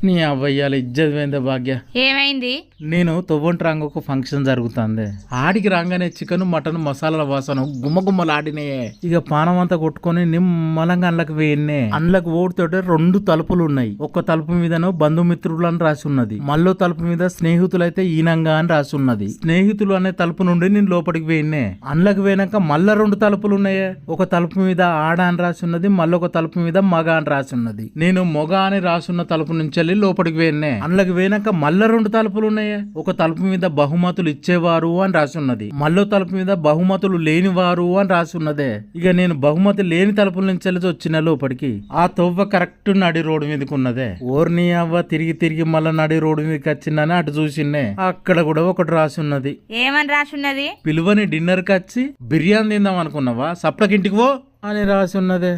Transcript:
నీ అవ్వయ్యాల ఇజ్జత్ పోయిందే భాగ్య. ఏమైంది? నేను తొవ్వంటి రంగు ఒక ఫంక్షన్ జరుగుతుంది. ఆడికి రాగానే చికెన్ మటన్ మసాలాల వాసన గుమ్మగుమ్మలాడినాయే. ఇక పానం అంతా కొట్టుకొని నిమ్మలంగా అండ్లకు వేయన్నే. అండ్లకు ఓడితోటే 2 తలుపులు ఉన్నాయి. ఒక తలుపు మీదనో బంధుమిత్రులు అని రాసి ఉన్నది, మళ్ళో తలుపు మీద స్నేహితులైతే ఈనంగా అని రాసి ఉన్నది. స్నేహితులు అనే తలుపు నుండి నేను లోపలికి వేయన్నే. అండ్లకు వేయనాక మళ్ళా 2 తలుపులు ఉన్నాయే. ఒక తలుపు మీద ఆడ అని రాసి ఉన్నది, మళ్ళొక తలుపు మీద మగ అని రాసి ఉన్నది. నేను మొగ అని రాసున్న తలుపు నుంచి లోపలికి వేయన్నే. అండ్లకు వేయనాక మళ్ళా 2 తలుపులు ఉన్నాయే. ఒక తలుపు మీద బహుమతులు ఇచ్చేవారు అని రాసి ఉన్నది, మళ్ళో తలుపు మీద బహుమతులు లేనివారు అని రాసి ఉన్నదే. ఇక నేను బహుమతి లేని తలుపుల నుంచి వచ్చిన లోపలికి ఆ తొవ్వ కరెక్ట్ నడి రోడ్డు మీదకి ఉన్నదే. ఓర్ని అవ్వ తిరిగి మళ్ళా నడి రోడ్డు మీదకి వచ్చిందని అటు చూసిన్నే. అక్కడ కూడా ఒకటి రాసి ఉన్నది. ఏమని రాసి ఉన్నది? పిలువని డిన్నర్ కి వచ్చి బిర్యానీ తిందాం అనుకున్నావా, సప్లకింటికి పో అని రాసి ఉన్నదే.